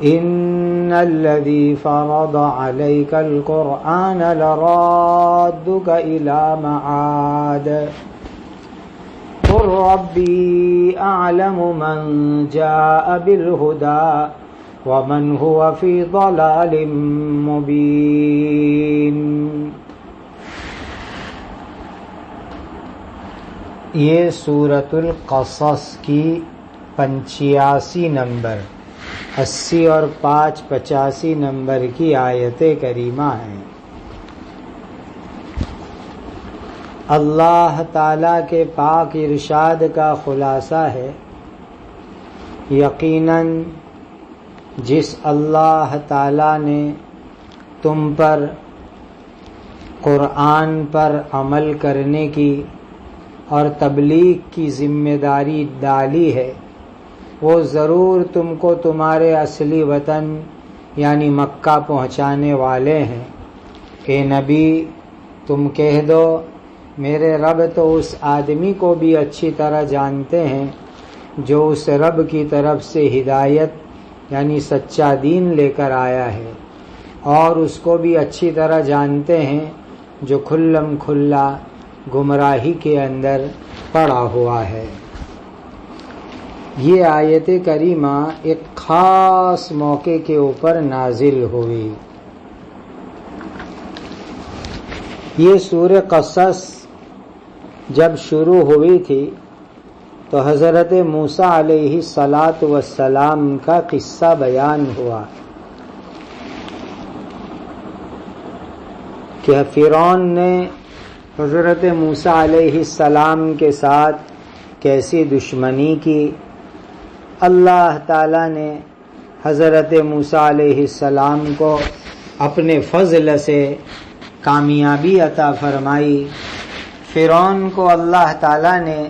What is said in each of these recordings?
إن الذي فرض عليك القرآن لرادك إلى معاد قل ربي أعلم من جاء بالهدى ومن هو في ضلال مبين۔ یہ سورۃ القصص کی 85 نمبر 80 اور 5 85 نمبر کی آیت کریمہ ہیں۔ اللہ تعالیٰ کے پاک ارشاد کا خلاصہ ہے، یقیناً جس اللہ تعالیٰ نے تم پر قرآن پر عمل کرنے کی اور تبلیغ کی ذمہ داری ڈالی ہے، وہ ضرور تم کو تمہارے اصلی وطن یعنی مکہ پہنچانے والے ہیں۔ اے نبی تم کہہ دو، میرے رب تو اس آدمی کو بھی اچھی طرح جانتے ہیں جو اس رب کی طرف سے ہدایت یعنی سچا دین لے کر آیا ہے، اور اس کو بھی اچھی طرح جانتے ہیں جو کھلم کھلا گمراہی کے اندر پڑا ہوا ہے۔ یہ آیت کریمہ ایک خاص موقع کے اوپر نازل ہوئی۔ یہ سورہ قصص جب شروع ہوئی تھی تو حضرت موسیٰ علیہ السلام کا قصہ بیان ہوا کہ فرعون نے حضرت موسیٰ علیہ السلام کے ساتھ کیسی دشمنی کی۔ اللہ تعالیٰ نے حضرت موسیٰ علیہ السلام کو اپنے فضل سے کامیابی عطا فرمائی۔ فرعون کو اللہ تعالیٰ نے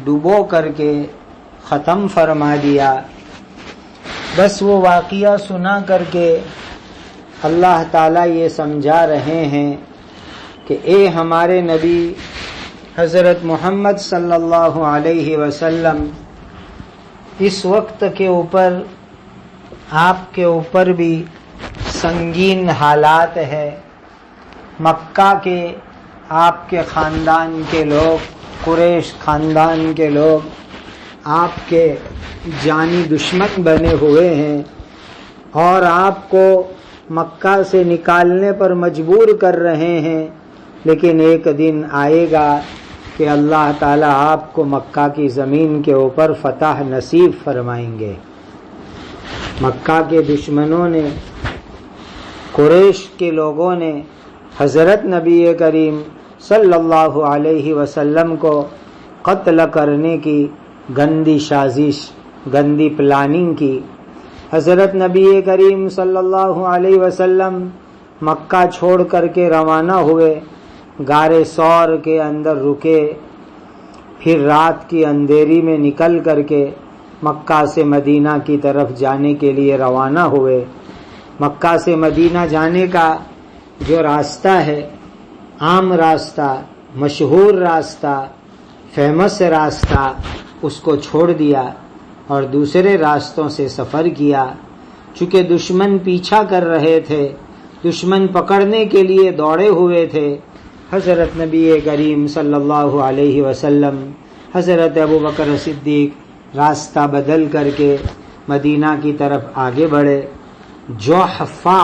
ڈبو کر کے ختم فرما دیا۔ بس وہ واقعہ سنا کر کے اللہ تعالیٰ یہ سمجھا رہے ہیں کہ اے ہمارے نبی حضرت محمد صلی اللہ علیہ وسلم، اس وقت کے اوپر آپ کے اوپر بھی سنگین حالات ہے۔ مکہ کے آپ کے خاندان کے لوگ، قریش خاندان کے لوگ آپ کے جانی دشمن بنے ہوئے ہیں اور آپ کو مکہ سے نکالنے پر مجبور کر رہے ہیں، لیکن ایک دن آئے گا کہ اللہ تعالیٰ آپ کو مکہ کی زمین کے اوپر فتح نصیب فرمائیں گے۔ مکہ کے دشمنوں نے، قریش کے لوگوں نے حضرت نبی کریم صلی اللہ علیہ وسلم کو قتل کرنے کی گندی سازش، گندی پلاننگ کی۔ حضرت نبی کریم صلی اللہ علیہ وسلم مکہ چھوڑ کر کے روانہ ہوئے، غار ثور کے اندر رکے، پھر رات کی اندھیری میں نکل کر کے مکہ سے مدینہ کی طرف جانے کے لیے روانہ ہوئے۔ مکہ سے مدینہ جانے کا جو راستہ ہے، عام راستہ، مشہور راستہ، فیمس راستہ، اس کو چھوڑ دیا اور دوسرے راستوں سے سفر کیا۔ چونکہ دشمن پیچھا کر رہے تھے، دشمن پکڑنے کے لیے دوڑے ہوئے تھے، حضرت نبی کریم صلی اللہ علیہ وسلم، حضرت ابوبکر صدیق راستہ بدل کر کے مدینہ کی طرف آگے بڑھے۔ جحفہ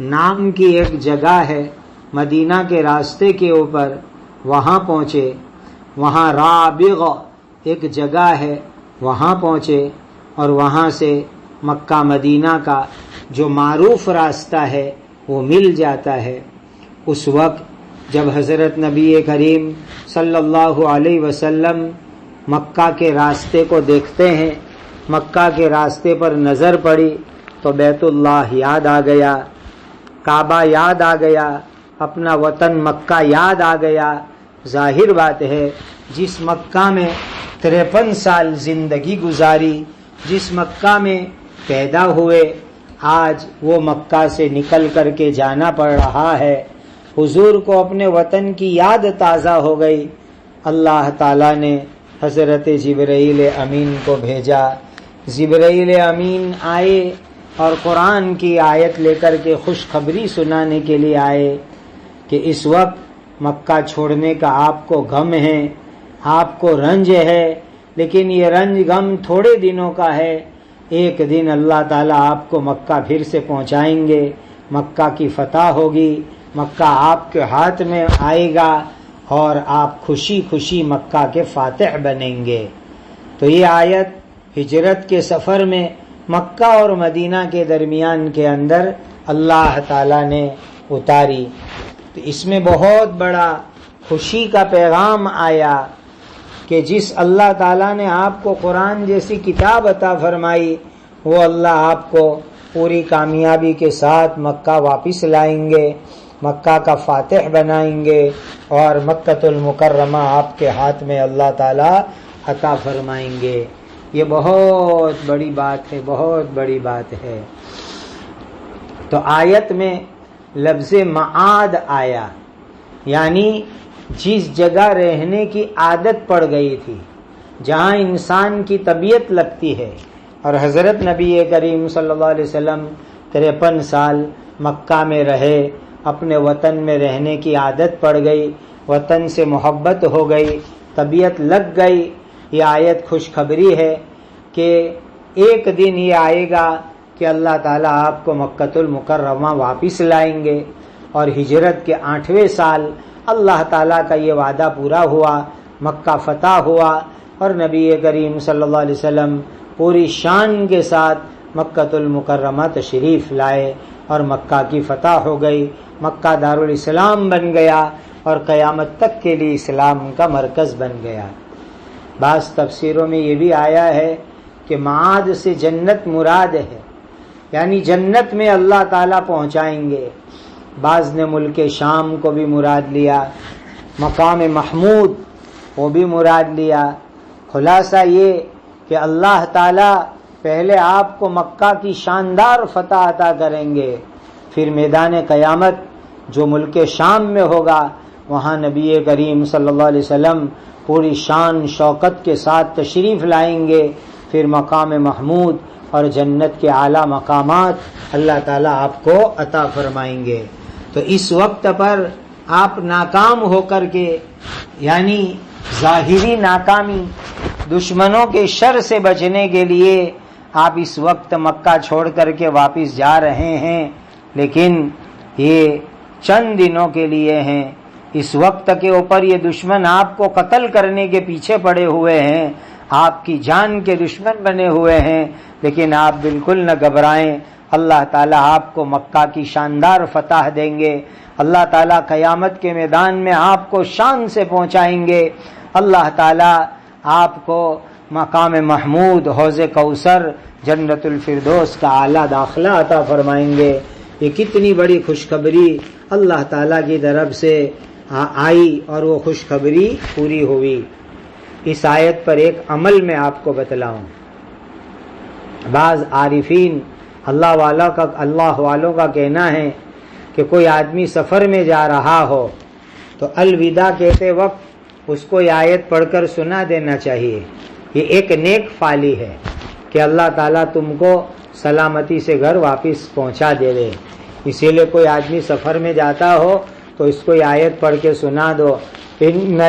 نام کی ایک جگہ ہے مدینہ کے راستے کے اوپر، وہاں پہنچے۔ وہاں رابغ ایک جگہ ہے، وہاں پہنچے اور وہاں سے مکہ مدینہ کا جو معروف راستہ ہے وہ مل جاتا ہے۔ اس وقت جب حضرت نبی کریم صلی اللہ علیہ وسلم مکہ کے راستے کو دیکھتے ہیں، مکہ کے راستے پر نظر پڑی تو بیت اللہ یاد آ گیا، کعبہ یاد آ گیا، اپنا وطن مکہ یاد آ گیا۔ ظاہر بات ہے جس مکہ میں 53 سال زندگی گزاری، جس مکہ میں پیدا ہوئے، آج وہ مکہ سے نکل کر کے جانا پڑ رہا ہے۔ حضور کو اپنے وطن کی یاد تازہ ہو گئی۔ اللہ تعالیٰ نے حضرت جبرائیل امین کو بھیجا۔ جبرائیل امین آئے، اور قرآن کی آیت لے کر کے خوشخبری سنانے کے لیے آئے کہ اس وقت مکہ چھوڑنے کا آپ کو غم ہے، آپ کو رنج ہے، لیکن یہ رنج غم تھوڑے دنوں کا ہے۔ ایک دن اللہ تعالیٰ آپ کو مکہ پھر سے پہنچائیں گے، مکہ کی فتح ہوگی، مکہ آپ کے ہاتھ میں آئے گا اور آپ خوشی خوشی مکہ کے فاتح بنیں گے۔ تو یہ آیت ہجرت کے سفر میں مکہ اور مدینہ کے درمیان کے اندر اللہ تعالیٰ نے اتاری۔ تو اس میں بہت بڑا خوشی کا پیغام آیا کہ جس اللہ تعالیٰ نے آپ کو قرآن جیسی کتاب عطا فرمائی، وہ اللہ آپ کو پوری کامیابی کے ساتھ مکہ واپس لائیں گے، مکہ کا فاتح بنائیں گے، اور مکۃ المکرمہ آپ کے ہاتھ میں اللہ تعالیٰ عطا فرمائیں گے۔ یہ بہت بڑی بات ہے، بہت بڑی بات ہے۔ تو آیت میں لفظ معاد آیا، یعنی جس جگہ رہنے کی عادت پڑ گئی تھی، جہاں انسان کی طبیعت لگتی ہے۔ اور حضرت نبی کریم صلی اللہ علیہ وسلم 53 سال مکہ میں رہے، اپنے وطن میں رہنے کی عادت پڑ گئی، وطن سے محبت ہو گئی، طبیعت لگ گئی۔ یہ آیت خوشخبری ہے کہ ایک دن یہ آئے گا کہ اللہ تعالیٰ آپ کو مکۃ المکرمہ واپس لائیں گے، اور ہجرت کے 8ویں سال اللہ تعالیٰ کا یہ وعدہ پورا ہوا، مکہ فتح ہوا، اور نبی کریم صلی اللہ علیہ وسلم پوری شان کے ساتھ مکۃ المکرمہ تشریف لائے، اور مکہ کی فتح ہو گئی، مکہ دارالاسلام بن گیا، اور قیامت تک کے لیے اسلام کا مرکز بن گیا۔ بعض تفسیروں میں یہ بھی آیا ہے کہ معاد سے جنت مراد ہے، یعنی جنت میں اللہ تعالیٰ پہنچائیں گے۔ بعض نے ملک شام کو بھی مراد لیا، مقام محمود وہ بھی مراد لیا۔ خلاصہ یہ کہ اللہ تعالیٰ پہلے آپ کو مکہ کی شاندار فتح عطا کریں گے، پھر میدان قیامت جو ملک شام میں ہوگا، وہاں نبی کریم صلی اللہ علیہ وسلم پوری شان شوکت کے ساتھ تشریف لائیں گے، پھر مقام محمود اور جنت کے اعلیٰ مقامات اللہ تعالیٰ آپ کو عطا فرمائیں گے۔ تو اس وقت پر آپ ناکام ہو کر کے، یعنی ظاہری ناکامی، دشمنوں کے شر سے بچنے کے لیے آپ اس وقت مکہ چھوڑ کر کے واپس جا رہے ہیں، لیکن یہ چند دنوں کے لیے ہیں۔ اس وقت کے اوپر یہ دشمن آپ کو قتل کرنے کے پیچھے پڑے ہوئے ہیں، آپ کی جان کے دشمن بنے ہوئے ہیں، لیکن آپ بالکل نہ گھبرائیں، اللہ تعالیٰ آپ کو مکہ کی شاندار فتح دیں گے، اللہ تعالیٰ قیامت کے میدان میں آپ کو شان سے پہنچائیں گے، اللہ تعالیٰ آپ کو مقام محمود، حوض کوثر، جنت الفردوس کا اعلیٰ داخلہ عطا فرمائیں گے۔ یہ کتنی بڑی خوشخبری اللہ تعالیٰ کی طرف سے آئی، اور وہ خوشخبری پوری ہوئی۔ اس آیت پر ایک عمل میں آپ کو بتلاؤں۔ بعض عارفین اللہ والوں کا کہنا ہے کہ کوئی آدمی سفر میں جا رہا ہو تو الوداع کہتے وقت اس کو یہ آیت پڑھ کر سنا دینا چاہیے۔ یہ ایک نیک فعلی ہے کہ اللہ تعالیٰ تم کو سلامتی سے گھر واپس پہنچا دے۔ اسی لیے کوئی آدمی سفر میں جاتا ہو تو اس کو یہ آیت پڑھ کے سنا دو، ان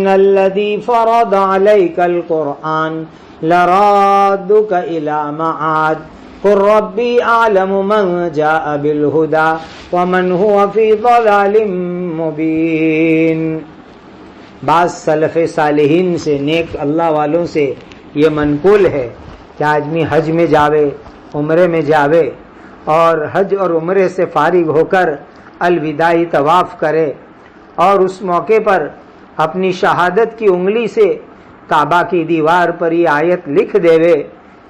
الذی فرض علیک القرآن لرادک الی معاد قل ربی اعلم من جاء بالہدی ومن هو فی ضلال مبین۔ بعض سلف صالحین سے، نیک اللہ والوں سے یہ منقول ہے کہ آدمی حج میں جاوے، عمرے میں جاوے، اور حج اور عمرے سے فارغ ہو کر الوداعی طواف کرے، اور اس موقع پر اپنی شہادت کی انگلی سے کعبہ کی دیوار پر یہ آیت لکھ دیوے۔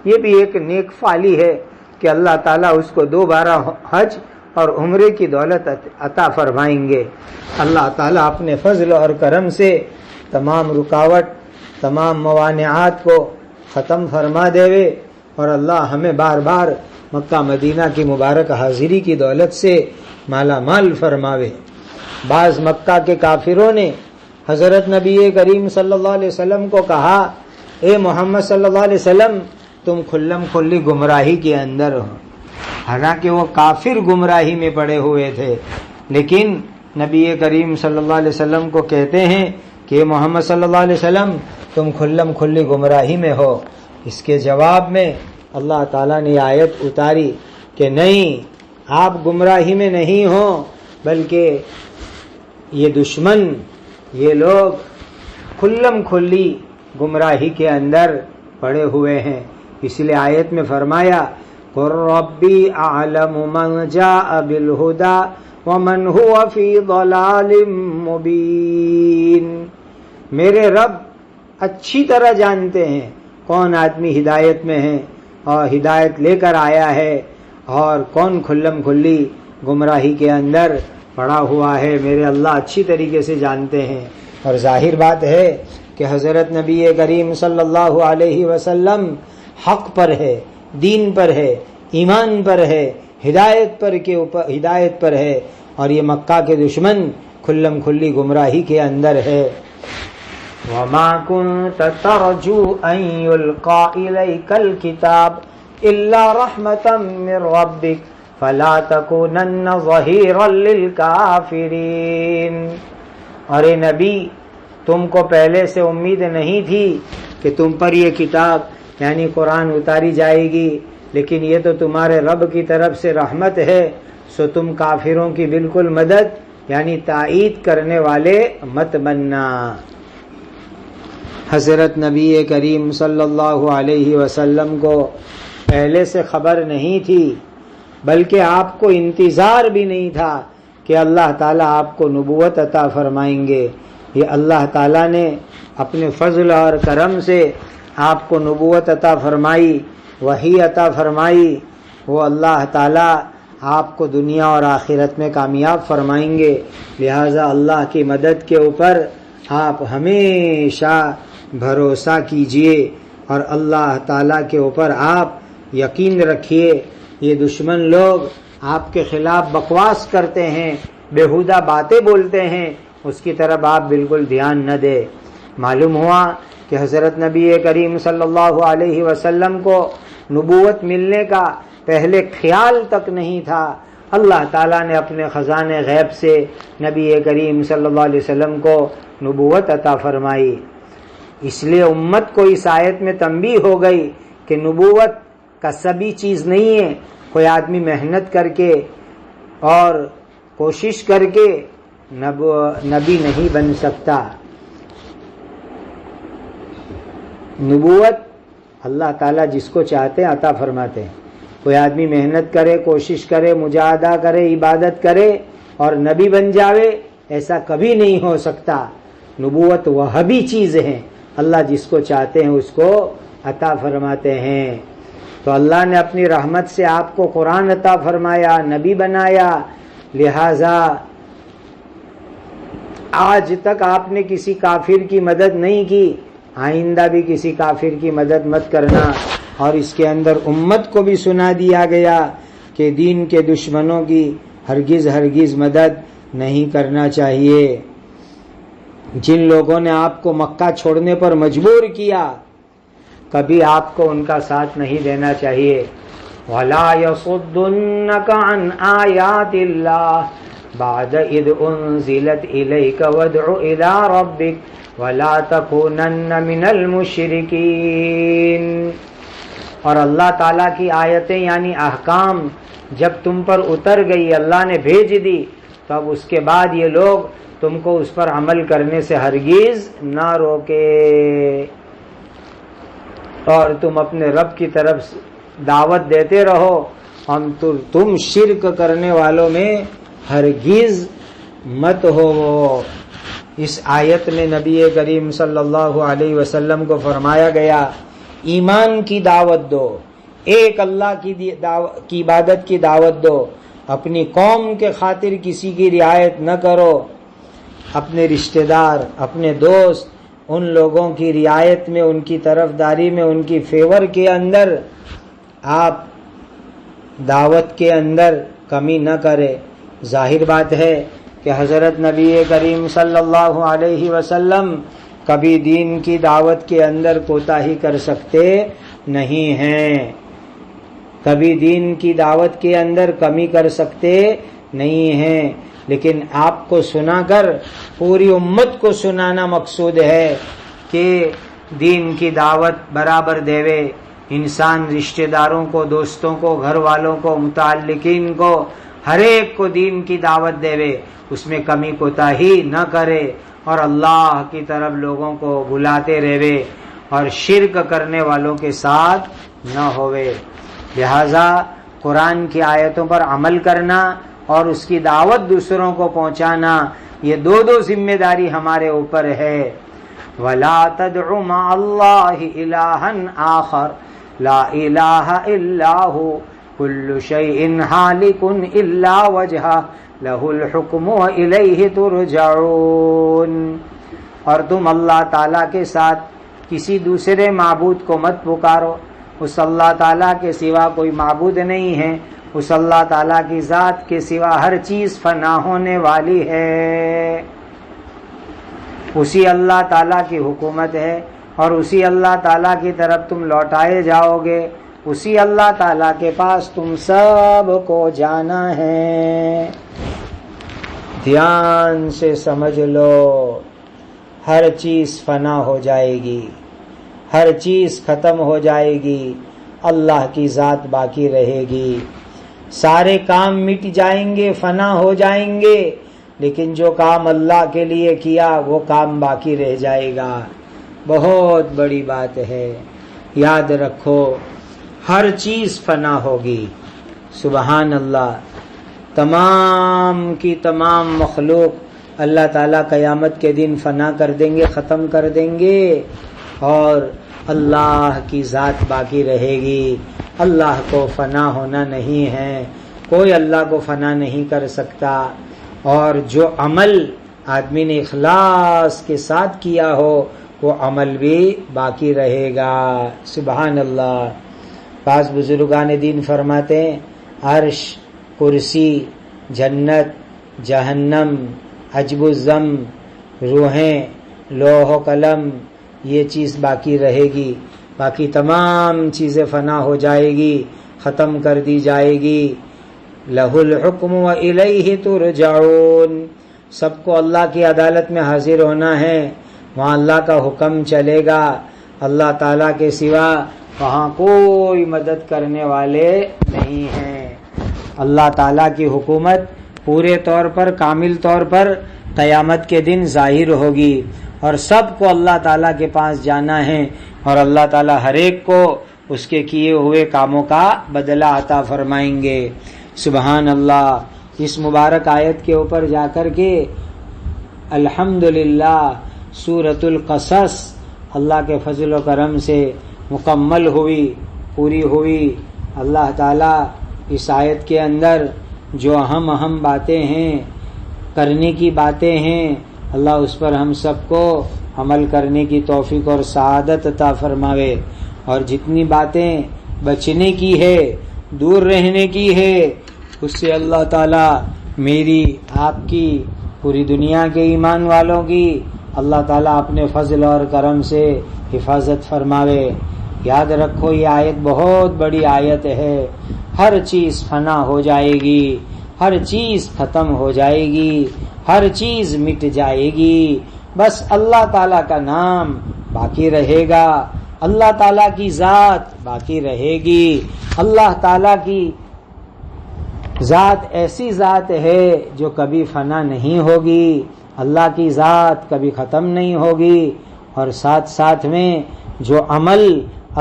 یہ بھی ایک نیک فعلی ہے کہ اللہ تعالیٰ اس کو دوبارہ حج اور عمرے کی دولت عطا فرمائیں گے۔ اللہ تعالیٰ اپنے فضل اور کرم سے تمام رکاوٹ، تمام موانعات کو ختم فرما دیوے، اور اللہ ہمیں بار بار مکہ مدینہ کی مبارک حاضری کی دولت سے مالا مال فرماوے۔ بعض مکہ کے کافروں نے حضرت نبی کریم صلی اللہ علیہ وسلم کو کہا، اے محمد صلی اللہ علیہ وسلم، تم کھلم کھلی گمراہی کے اندر ہو. حالانکہ وہ کافر گمراہی میں پڑے ہوئے تھے، لیکن نبی کریم صلی اللہ علیہ وسلم کو کہتے ہیں کہ محمد صلی اللہ علیہ وسلم تم کھلم کھلی گمراہی میں ہو. اس کے جواب میں اللہ تعالیٰ نے آیت اتاری کہ نہیں، آپ گمراہی میں نہیں ہو، بلکہ یہ دشمن، یہ لوگ کھلم کھلی گمراہی کے اندر پڑے ہوئے ہیں. اس لیے آیت میں فرمایا قُل رَبِّي أَعْلَمُ مَنْ جَاءَ بِالْهُدَى وَمَنْ هُوَ فِي ضَلَالٍ مُبِينٍ. میرے رب اچھی طرح جانتے ہیں کون آدمی ہدایت میں ہے اور ہدایت لے کر آیا ہے اور کون کھلم کھلی گمراہی کے اندر پڑا ہوا ہے. میرے اللہ اچھی طریقے سے جانتے ہیں. اور ظاہر بات ہے کہ حضرت نبی کریم صلی اللہ علیہ وسلم حق پر ہے، دین پر ہے، ایمان پر ہے، ہدایت پر ہے، اور یہ مکہ کے دشمن کھلم کھلی گمراہی کے اندر ہے. وَمَا كُنْتَ تَرْجُو أَن يُلْقَى إِلَيْكَ الْكِتَابُ إِلَّا رَحْمَةً مِّن رَّبِّكَ فَلَا تَكُونَنَّ ظَهِيرًا لِّلْكَافِرِينَ. اور اے نبی، تم کو پہلے سے امید نہیں تھی کہ تم پر یہ کتاب یعنی قرآن اتاری جائے گی، لیکن یہ تو تمہارے رب کی طرف سے رحمت ہے، سو تم کافروں کی بالکل مدد یعنی تائید کرنے والے مت بننا. حضرت نبی کریم صلی اللہ علیہ وسلم کو پہلے سے خبر نہیں تھی، بلکہ آپ کو انتظار بھی نہیں تھا کہ اللہ تعالیٰ آپ کو نبوت عطا فرمائیں گے. یہ اللہ تعالیٰ نے اپنے فضل اور کرم سے آپ کو نبوت عطا فرمائی، وحی عطا فرمائی. وہ اللہ تعالیٰ آپ کو دنیا اور آخرت میں کامیاب فرمائیں گے. لہٰذا اللہ کی مدد کے اوپر آپ ہمیشہ بھروسہ کیجئے اور اللہ تعالیٰ کے اوپر آپ یقین رکھیے. یہ دشمن لوگ آپ کے خلاف بکواس کرتے ہیں، بیہودہ باتیں بولتے ہیں، اس کی طرف آپ بالکل دھیان نہ دیں. معلوم ہوا کہ حضرت نبی کریم صلی اللہ علیہ وسلم کو نبوت ملنے کا پہلے خیال تک نہیں تھا. اللہ تعالیٰ نے اپنے خزانے غیب سے نبی کریم صلی اللہ علیہ وسلم کو نبوت عطا فرمائی. اس لیے امت کو اس آیت میں تنبیہ ہو گئی کہ نبوت کسبی چیز نہیں ہے. کوئی آدمی محنت کر کے اور کوشش کر کے نبی نہیں بن سکتا. نبوت اللہ تعالیٰ جس کو چاہتے ہیں عطا فرماتے ہیں. کوئی آدمی محنت کرے، کوشش کرے، مجاہدہ کرے، عبادت کرے اور نبی بن جاوے، ایسا کبھی نہیں ہو سکتا. نبوت وہابی چیز ہے، اللہ جس کو چاہتے ہیں اس کو عطا فرماتے ہیں. تو اللہ نے اپنی رحمت سے آپ کو قرآن عطا فرمایا، نبی بنایا. لہذا آج تک آپ نے کسی کافر کی مدد نہیں کی، آئندہ بھی کسی کافر کی مدد مت کرنا. اور اس کے اندر امت کو بھی سنا دیا گیا کہ دین کے دشمنوں کی ہرگز مدد نہیں کرنا چاہیے. جن لوگوں نے آپ کو مکہ چھوڑنے پر مجبور کیا، کبھی آپ کو ان کا ساتھ نہیں دینا چاہیے. وَلَا يَصُدُّنَّكَ عَنْ آيَاتِ اللَّهِ بَعْدَ إِذْ أُنزِلَتْ إِلَيْكَ وَادْعُ إِلَىٰ رَبِّكَ وَلَا تَكُونَنَّ مِنَ الْمُشْرِكِينَ. اور اللہ تعالیٰ کی آیتیں یعنی احکام جب تم پر اتر گئی، اللہ نے بھیج دی، تب اس کے بعد یہ لوگ تم کو اس پر عمل کرنے سے ہرگز نہ روکے. اور تم اپنے رب کی طرف دعوت دیتے رہو، ہم تم شرک کرنے والوں میں ہرگز مت ہو. اس آیت میں نبی کریم صلی اللہ علیہ وسلم کو فرمایا گیا ایمان کی دعوت دو، ایک اللہ کی عبادت کی دعوت دو، اپنی قوم کے خاطر کسی کی رعایت نہ کرو، اپنے رشتہ دار، اپنے دوست، ان لوگوں کی رعایت میں، ان کی طرفداری میں، ان کی فیور کے اندر آپ دعوت کے اندر کمی نہ کرے. ظاہر بات ہے کہ حضرت نبی کریم صلی اللہ علیہ وسلم کبھی دین کی دعوت کے اندر کوتاہی کر سکتے نہیں ہیں. کبھی دین کی دعوت کے اندر کمی کر سکتے نہیں ہیں، لیکن آپ کو سنا کر پوری امت کو سنانا مقصود ہے کہ دین کی دعوت برابر دیوے. انسان رشتہ داروں کو، دوستوں کو، گھر والوں کو، متعلقین کو، ہر ایک کو دین کی دعوت دیوے، اس میں کمی کوتاہی نہ کرے اور اللہ کی طرف لوگوں کو بلاتے رہے اور شرک کرنے والوں کے ساتھ نہ ہوئے. لہذا قرآن کی آیتوں پر عمل کرنا اور اس کی دعوت دوسروں کو پہنچانا، یہ دو ذمہ داری ہمارے اوپر ہے. وَلَا تَدْعُ مَعَ اللَّهِ إِلَٰهًا آخَرَ لَا إِلَٰهَ إِلَّا هُوَ كُلُّ شَيْءٍ هَالِكٌ إِلَّا وَجْهَهُ لَهُ الْحُكْمُ وَإِلَيْهِ تُرْجَعُونَ. اور تم اللہ تعالیٰ کے ساتھ کسی دوسرے معبود کو مت پکارو. اس اللہ تعالیٰ کے سوا کوئی معبود نہیں ہے. اس اللہ تعالیٰ کی ذات کے سوا ہر چیز فنا ہونے والی ہے. اسی اللہ تعالیٰ کی حکومت ہے اور اسی اللہ تعالیٰ کی طرف تم لوٹائے جاؤ گے. اسی اللہ تعالیٰ کے پاس تم سب کو جانا ہے. دھیان سے سمجھ لو، ہر چیز فنا ہو جائے گی، ہر چیز ختم ہو جائے گی، اللہ کی ذات باقی رہے گی. سارے کام مٹ جائیں گے، فنا ہو جائیں گے، لیکن جو کام اللہ کے لیے کیا وہ کام باقی رہ جائے گا. بہت بڑی بات ہے، یاد رکھو ہر چیز فنا ہوگی. سبحان اللہ. تمام کی تمام مخلوق اللہ تعالیٰ قیامت کے دن فنا کر دیں گے، ختم کر دیں گے، اور اللہ کی ذات باقی رہے گی. اللہ کو فنا ہونا نہیں ہے، کوئی اللہ کو فنا نہیں کر سکتا. اور جو عمل آدمی نے اخلاص کے ساتھ کیا ہو وہ عمل بھی باقی رہے گا. سبحان اللہ. بعض بزرگان دین فرماتے ہیں عرش، کرسی، جنت، جہنم، عجب الزم، روحیں، لوح و قلم، یہ چیز باقی رہے گی. باقی تمام چیزیں فنا ہو جائے گی، ختم کر دی جائے گی. لَهُ الْحُكْمُ وَإِلَيْهِ تُرْجَعُونَ. سب کو اللہ کی عدالت میں حاضر ہونا ہے، وہاں اللہ کا حکم چلے گا. اللہ تعالیٰ کے سوا وہاں کوئی مدد کرنے والے نہیں ہیں. اللہ تعالیٰ کی حکومت پورے طور پر، کامل طور پر قیامت کے دن ظاہر ہوگی اور سب کو اللہ تعالیٰ کے پاس جانا ہے اور اللہ تعالیٰ ہر ایک کو اس کے کیے ہوئے کاموں کا بدلہ عطا فرمائیں گے. سبحان اللہ. اس مبارک آیت کے اوپر جا کر کے الحمدللہ سورۃ القصص اللہ کے فضل و کرم سے مکمل ہوئی، پوری ہوئی. اللہ تعالیٰ اس آیت کے اندر جو اہم باتیں ہیں، کرنے کی باتیں ہیں، اللہ اس پر ہم سب کو عمل کرنے کی توفیق اور سعادت عطا فرماوے. اور جتنی باتیں بچنے کی ہے، دور رہنے کی ہے، اس سے اللہ تعالیٰ میری، آپ کی، پوری دنیا کے ایمان والوں کی اللہ تعالیٰ اپنے فضل اور کرم سے حفاظت فرماوے. یاد رکھو یہ آیت بہت بڑی آیت ہے. ہر چیز فنا ہو جائے گی، ہر چیز ختم ہو جائے گی، ہر چیز مٹ جائے گی، بس اللہ تعالیٰ کا نام باقی رہے گا، اللہ تعالیٰ کی ذات باقی رہے گی. اللہ تعالیٰ کی ذات ایسی ذات ہے جو کبھی فنا نہیں ہوگی، اللہ کی ذات کبھی ختم نہیں ہوگی. اور ساتھ ساتھ میں جو عمل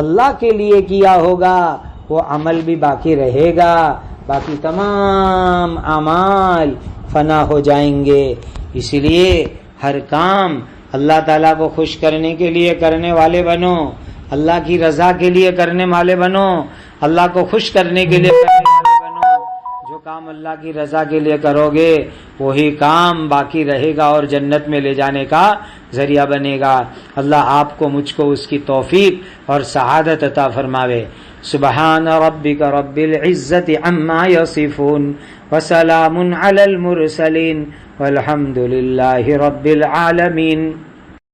اللہ کے لیے کیا ہوگا وہ عمل بھی باقی رہے گا. باقی تمام اعمال فنا ہو جائیں گے. اسی لیے ہر کام اللہ تعالیٰ کو خوش کرنے کے لیے کرنے والے بنو، اللہ کی رضا کے لیے کرنے والے بنو، اللہ کو خوش کرنے کے لیے کرنے والے بنو. جو کام اللہ کی رضا کے لیے کرو گے وہی کام باقی رہے گا اور جنت میں لے جانے کا ذریعہ بنے گا. اللہ آپ کو، مجھ کو اس کی توفیق اور سعادت عطا فرماوے. سبحان ربک رب العزت عما یصفون وسلام علی المرسلین والحمد للہ رب العالمین.